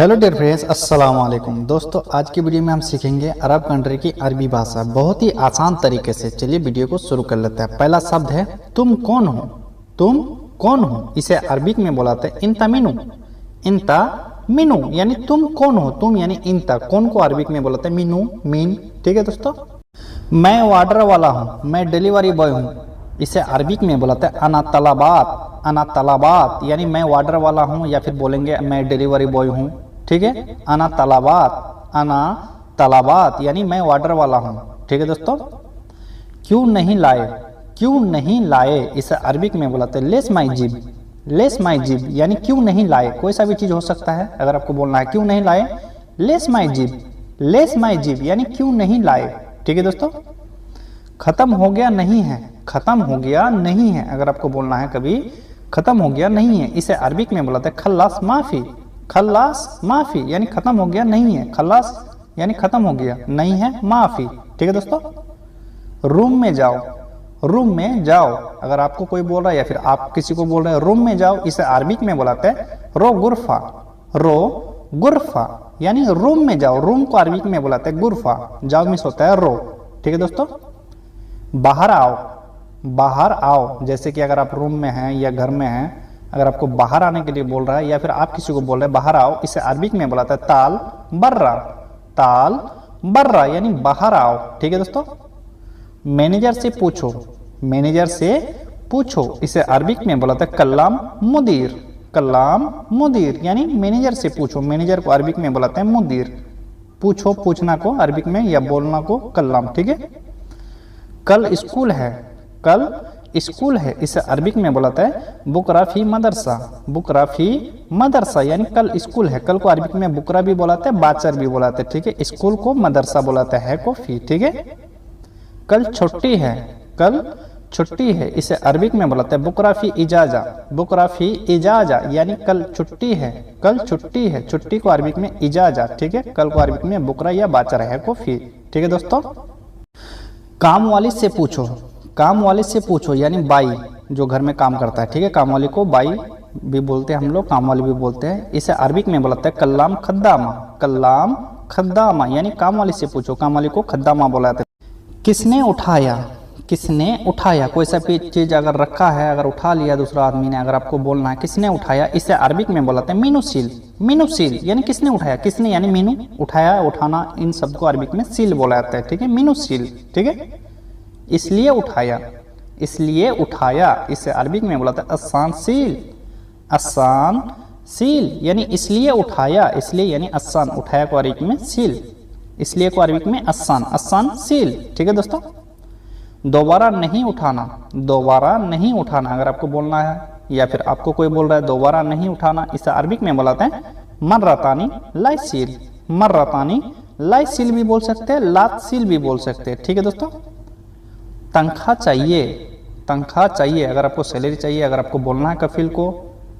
Hello dear friends, अस्सलाम वालेकुम। दोस्तों, आज की वीडियो में हम सीखेंगे अरब कंट्री की अरबी भाषा बहुत ही आसान तरीके से। चलिए वीडियो को शुरू कर लेते हैं। पहला शब्द है तुम कौन हो। तुम कौन हो इसे अरबिक में बुलाते हैं इंता मिनू। इंता मिनू यानी तुम कौन हो। तुम यानी इंता, कौन को अरबिक में बुलाते हैं मिनू, मीन। ठीक है दोस्तों। मैं ऑर्डर वाला हूँ, मैं डिलीवरी बॉय हूँ, इसे अरबिक में बुलाते हैं अना तलाबात। अना तलाबात यानी मैं ऑर्डर वाला हूँ, या फिर बोलेंगे मैं डिलीवरी बॉय हूँ। ठीक है, अना तलाबात। अना तलाबात यानी मैं ऑर्डर वाला हूँ। ठीक है दोस्तों। क्यों नहीं लाए, क्यों नहीं लाए इसे अरबिक में बुलाते हैं लेस माई जिब। लेस माई जिब यानी क्यों नहीं लाए, कोई सा भी चीज हो सकता है। अगर आपको बोलना है क्यों नहीं लाए, लेस माई जिब। लेस माई जिब यानी क्यों नहीं लाए। ठीक है दोस्तों। खत्म हो गया नहीं है, खत्म हो गया नहीं है, अगर आपको बोलना है कभी खत्म हो गया नहीं है, इसे अरबिक में बुलाते हैं खल्लास माफी। खल्लास माफी यानी खत्म हो गया नहीं है, खल्लास यानी खत्म हो गया, नहीं है माफी। ठीक है दोस्तों। रूम में जाओ, रूम में जाओ, अगर आपको कोई बोल रहा है या फिर आप किसी को बोल रहे हैं रूम में जाओ, इसे अरबिक में बुलाते हैं रो गुरफा। रो गुरफा यानी रूम में जाओ। रूम को अरबिक में बुलाते हैं गुरफा। जाओ मिस होता है रो। ठीक है दोस्तों। बाहर आओ, बाहर आओ, जैसे कि अगर आप रूम में हैं या घर में हैं, अगर आपको बाहर आने के लिए बोल रहा है या फिर आप किसी को बोल रहे हैं बाहर आओ, इसे अरबिक में बुलाता है ताल बर्रा। ताल बर्रा यानी बाहर आओ। ठीक है दोस्तों। मैनेजर से पूछो, मैनेजर से पूछो, इसे अरबिक में बुलाता है कल्लाम मुदीर। कल्लाम मुदीर यानी मैनेजर से पूछो। मैनेजर को अरबिक में बुलाते हैं मुदीर। पूछो, पूछना को अरबिक में, या बोलना को कल्लाम। ठीक है। कल स्कूल है, कल स्कूल है, इसे अरबिक में बुलाता है बुकरा फी मदरसा। बुकरा फी मदरसा यानी कल स्कूल है। कल को अरबिक में बुकरा भी बुलाते हैं, बाचर भी बुलाते हैं। ठीक है। स्कूल को मदरसा बुलाता है को फी। ठीक है। कल छुट्टी है, कल छुट्टी है, इसे अरबिक में बुलाते हैं बुकरा फी इजाजा। बुकरा फी इजाजा यानी कल छुट्टी है, कल छुट्टी है, छुट्टी को अरबिक में इजाजा। ठीक है। कल को अरबिक में बुकरा या बाचर है को फी। ठीक है दोस्तों। काम वाली से पूछो, काम वाली से पूछो यानी बाई, जो घर में काम करता है। ठीक है। काम वाली को बाई भी बोलते हैं हम लोग, काम वाली भी बोलते हैं। इसे अरबिक में बुलाते हैं कल्लाम खद्दामा। कल्लाम खद्दामा यानी काम वाली से पूछो, काम वाली को खद्दामा बुलाते हैं। किसने उठाया, किसने उठाया, कोई सा भी चीज अगर रखा है, अगर उठा लिया दूसरा आदमी ने, अगर आपको बोलना है किसने उठाया, इसे अरबिक में बुलाते हैं मीनुसील। मीनुसील यानी किसने उठाया, किसने यानी मीनू, उठाया, उठाना, इन सब को अरबिक में सील बोला जाता है। ठीक है। मीनुसील। ठीक है। इसलिए उठाया, इसलिए उठाया, इसे अरबिक में बुलाता है आसान सील। आसान सील यानी इसलिए उठाया, इसलिए यानी आसान, उठाया को अरबिक में सील, इसलिए को अरबिक में आसान, आसान सील। ठीक है दोस्तों। दोबारा नहीं उठाना, दोबारा नहीं उठाना, अगर आपको बोलना है या फिर आपको कोई बोल रहा है दोबारा नहीं उठाना, इसे अरबिक में बुलाते हैं मर्रतानी लाइसील। मर्रतानी लाइसील भी बोल सकते हैं, लात सील भी बोल सकते हैं। ठीक है दोस्तों। तनख्वाह चाहिए, तनख्वाह चाहिए, अगर आपको सैलरी चाहिए, अगर आपको बोलना है कफिल को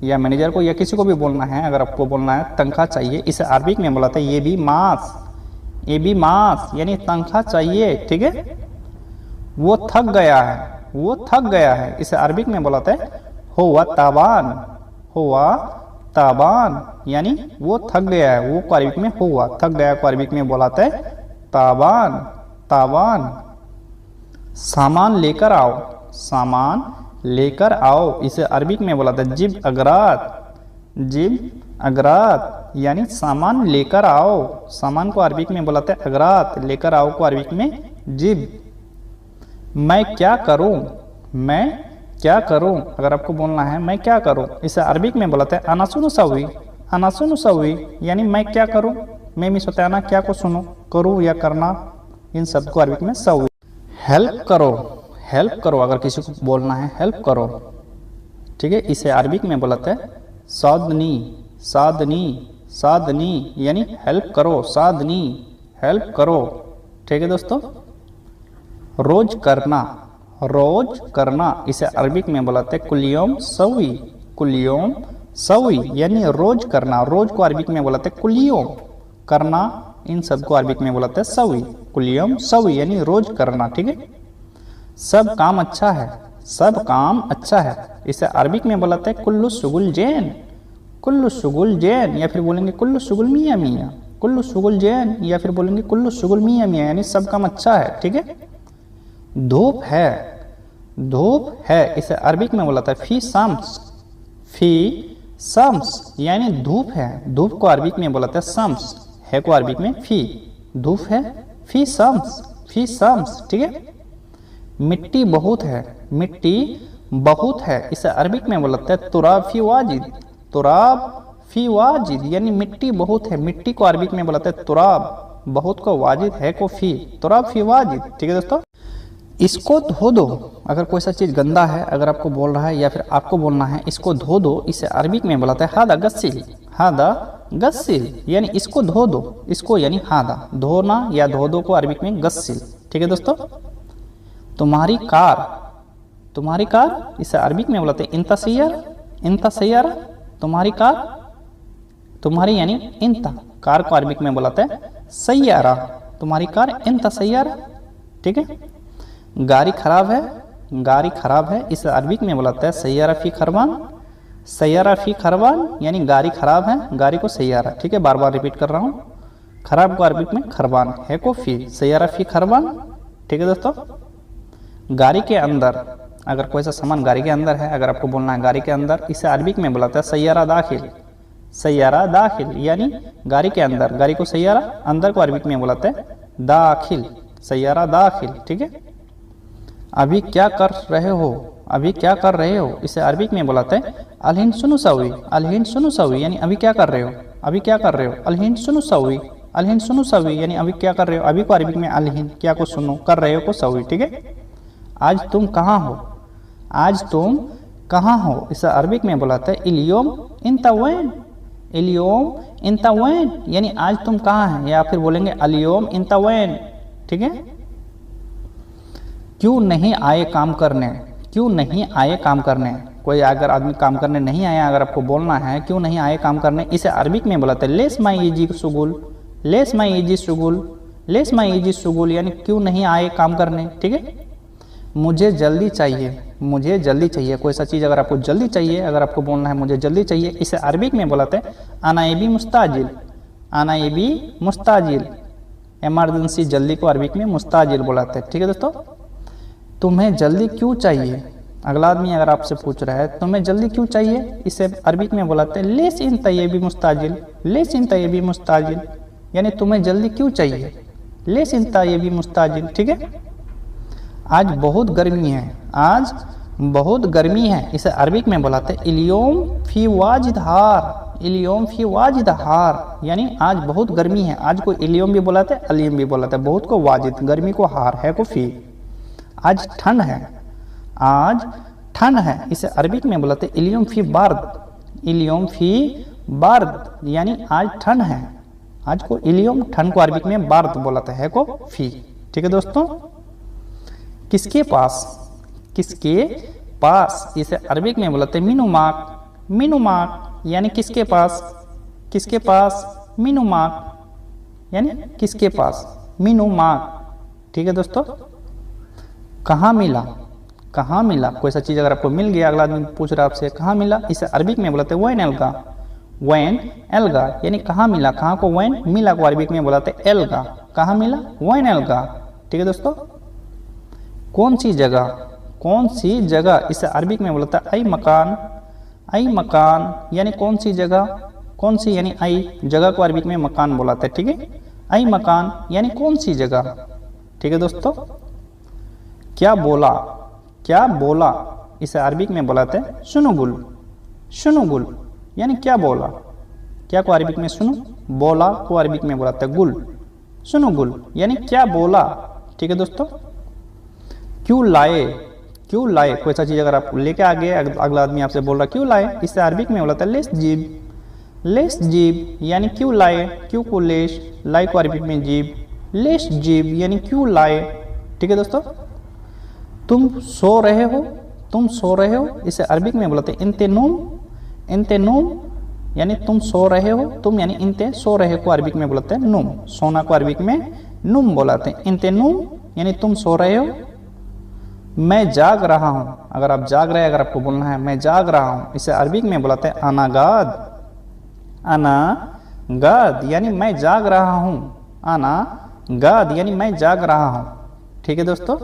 या मैनेजर को या किसी को भी बोलना है, अगर आपको बोलना है तनख्वाह चाहिए, इसे अरबिक में बुलाते हैं ये भी मास। ये भी मास यानी तनख्वाह चाहिए। ठीक है। वो थक गया है, वो थक गया है, इसे अरबिक में बुलाते हैं हुआ ताबान। हुआ ताबान यानी वो थक गया है, वो को अरबिक में हुआ, थक गया को अरबिक में बुलाते हैं ताबान। ताबान। सामान लेकर आओ, सामान लेकर आओ, इसे अरबिक में बुलाते हैं जिब अगरात। जिब अगरात यानी सामान लेकर आओ, सामान को अरबिक में बुलाते हैं अगरात, लेकर आओ को अरबिक में जिब। मैं क्या करूं, मैं क्या करूं, अगर आपको बोलना है मैं क्या करूं, इसे अरबिक में बुलाते हैं अनासुन सवी। अनासुन सवी यानी मैं क्या करूं, मैं मिस होता है ना, क्या को सुनो, करूं या करना, इन सब को अरबिक में सवी। हेल्प करो, हेल्प करो, अगर किसी को बोलना है हेल्प करो। ठीक है। इसे अरबिक में बुलाते हैं सादनी। सादनी, सादनी यानी हेल्प करो, सादनी, हेल्प करो। ठीक है दोस्तों। रोज करना, रोज करना, इसे अरबिक में बुलाते हैं कुलियोम सवी। कुलियोम सवी यानी रोज करना, रोज को अरबिक में बुलाते हैं कुलियोम, करना, इन सब को अरबिक में बुलाते हैं सवी। कुलियम सवी यानी रोज करना। ठीक है। सब काम अच्छा है, सब काम अच्छा है, इसे अरबिक में बुलाते हैं कुल्लु सुगुल जैन। कुल्लु शुगुल जैन, या फिर बोलेंगे कुल्लु शुगुल मियाँ मियाँ, कुल्लु शुगुल जैन, या फिर बोलेंगे कुल्लु शुगुल मियाँ मियाँ, यानी सब काम अच्छा है। ठीक है। धूप है, धूप है, इसे अरबिक में बोला था फी शम्स, फी शम्स, यानी धूप है। धूप को अरबिक में बोला था शम्स, है को अरबिक में फी, धूप है फी शम्स, फी शम्स। ठीक है। मिट्टी बहुत है, मिट्टी बहुत है, इसे अरबिक में बोलते हैं तुराब फी वाजिद, तुराब फी वाजिद, यानी मिट्टी बहुत है। मिट्टी को अरबिक में बोलते हैं तुराब, बहुत को वाजिद, है को फी, तुराब फी वाजिद। ठीक है दोस्तों। इसको धो दो, अगर कोई सा चीज़ गंदा है, अगर आपको बोल रहा है या फिर आपको बोलना है इसको धो दो, इसे अरबिक में बोलते हैं हादा गस्सिल, हादा गस्सिल, यानी इसको धो दो। इसको यानी हादा, धोना या धो दो को अरबिक में गस्सिल। ठीक है दोस्तों। तुम्हारी कार, तुम्हारी कार, इसे अरबिक में बोलते हैं इंता सैयारा, इंता सैयारा, तुम्हारी कार, तुम्हारी यानी इंता, कार को अरबिक में बोलते हैं सैयारा, तुम्हारी कार इंता सैयारा। ठीक है। गाड़ी खराब है, गाड़ी खराब है, इसे अरबिक में बोलते हैं सैयारा फी खरबान, सैयारा फी खरबान, यानी गाड़ी खराब है, गाड़ी को सैयारा। ठीक है। बार बार रिपीट कर रहा हूँ, खराब को अरबिक में खरबान, है को फी, सैयारा फी खरबान। ठीक है दोस्तों। गाड़ी के अंदर, अगर कोई सा सामान गाड़ी के अंदर है, अगर आपको बोलना है गाड़ी के अंदर, इसे अरबिक में बुलाता है सैयारा दाखिल, सैयारा दाखिल, यानी गाड़ी के अंदर, गाड़ी को सैयारा, अंदर को अरबिक में बुलाते हैं दाखिल, सैयारा दाखिल। ठीक है। अभी क्या कर रहे हो, अभी क्या कर रहे हो, इसे अरबिक में बुलाते हैं अलहिन सुनु सवी, अलहिन सुनु सवी, यानी अभी क्या कर रहे हो, अभी क्या कर रहे हो, अलहिन सुनु सवी, अलहिन सुनु सवी, यानी अभी क्या कर रहे हो, अभी को अरबिक में अलहिन, क्या को सुनो, कर रहे हो को सवी। ठीक है। आज तुम कहाँ हो, आज तुम कहाँ हो, इसे अरबिक में बुलाते हैं इलियोम इंता वैन, इलियोम इंता वैन, यानी आज तुम कहाँ हैं, या फिर बोलेंगे अलियोम इंता वैन। ठीक है। क्यों नहीं आए काम करने, क्यों नहीं आए काम करने, कोई अगर आदमी काम करने नहीं आया, अगर आपको बोलना है क्यों नहीं आए काम करने, इसे अरबिक में बुलाते हैं लेस माई इजी सुगुल, लेस माई इजी सुगुल, लेस माई इजी सुगुल, यानी क्यों नहीं आए काम करने। ठीक है। मुझे जल्दी चाहिए, मुझे जल्दी चाहिए, कोई सा चीज़ अगर आपको जल्दी चाहिए, अगर आपको बोलना है मुझे जल्दी चाहिए, इसे अरबिक में बुलाते हैं अनाइबी मुस्ताजिल, अनाइबी मुस्ताजिल, इमरजेंसी, जल्दी को अरबिक में मुस्ताजिल बुलाते हैं। ठीक है दोस्तों। तुम्हें जल्दी क्यों चाहिए, अगला आदमी अगर आपसे पूछ रहा है तुम्हें जल्दी क्यों चाहिए, इसे अरबिक में बुलाते हैं लेस इन तय्यबी मुस्ताजिल, लेस इन तय्यबी मुस्ताजिल, यानी तुम्हें जल्दी क्यों चाहिए, लेस इन तय्यबी मुस्ताजिल। ठीक है। आज बहुत गर्मी है, आज बहुत गर्मी है, इसे अरबिक में बुलाते हैं इलियोम फी वाजिद हार, इलियोम फी वाजिद हार, यानी आज बहुत गर्मी है। आज को इलियोम भी बुलाते हैं, अलियम भी बुलाते हैं, बहुत को वाजिद, गर्मी को हार, है को फी। आज ठंड है, आज ठंड है, इसे अरबिक में बुलाते हैं इलियोम फी बार्द, इलियोम फी बार्द, यानी आज ठंड है। आज को इलियोम, ठंड को अरबिक में बार्द बुलाते हैं, को फी। ठीक है दोस्तों। किसके पास, किसके पास, इसे अरबिक में बोलते हैं मीनू माक, मीनू माक, यानी किसके पास, किसके पास, मीनू माक, यानी किसके पास, मीनू माक। ठीक है दोस्तों। कहाँ मिला, कहाँ मिला, कोई सा चीज़ अगर आपको मिल गया, अगला आदमी पूछ रहा है आपसे कहाँ मिला, इसे अरबिक में बोलते हैं वैन एल्गा, वैन एल्गा, यानी कहाँ मिला, कहाँ को वैन, मिला को अरबिक में बोलते हैं एल्गा, कहाँ मिला, वैन एल्गा। ठीक है दोस्तों। कौन सी जगह, कौन सी जगह, इसे अरबिक में बोलता है आई मकान, आई मकान, यानी कौन सी जगह, कौन सी यानी आई, जगह को अरबिक में मकान बुलाते हैं। ठीक है। आई मकान, यानी कौन सी जगह। ठीक है दोस्तों। क्या बोला, क्या बोला, इसे अरबिक में बुलाते हैं सुनुगुल, सुनुगुल, यानी क्या बोला, क्या को अरबिक में सुनो, बोला को अरबिक में बुलाते हैं गुल, सुनुगुल, यानी क्या बोला। ठीक है दोस्तों। क्यों लाए, क्यों लाए, कोई सा चीज़ अगर आप लेके आ गए, अगला आदमी आपसे बोल रहा क्यों लाए, इससे अरबिक में बोलता है लेस जीब, लेस जीब, यानी क्यों लाए, क्यों को लेस, लाई को अरबिक में जीब, लेस जीब, यानी क्यों लाए। ठीक है दोस्तों। तुम सो रहे हो, तुम सो रहे हो, इसे अरबिक में बोलते हैं इंते नूम, इंते नूम, यानी तुम सो रहे हो, तुम यानी इंते, सो रहे को अरबिक में बोलते हैं नूम, सोना को अरबिक में नूम बोलाते हैं, इंते नूम, यानी तुम सो रहे हो। मैं जाग रहा हूँ, अगर आप जाग रहे हैं, अगर आपको बोलना है मैं जाग रहा हूँ, इसे अरबिक में बुलाते हैं अनागाद, अना गद यानी मैं जाग रहा हूँ, अना गद यानी मैं जाग रहा हूँ। ठीक है दोस्तों।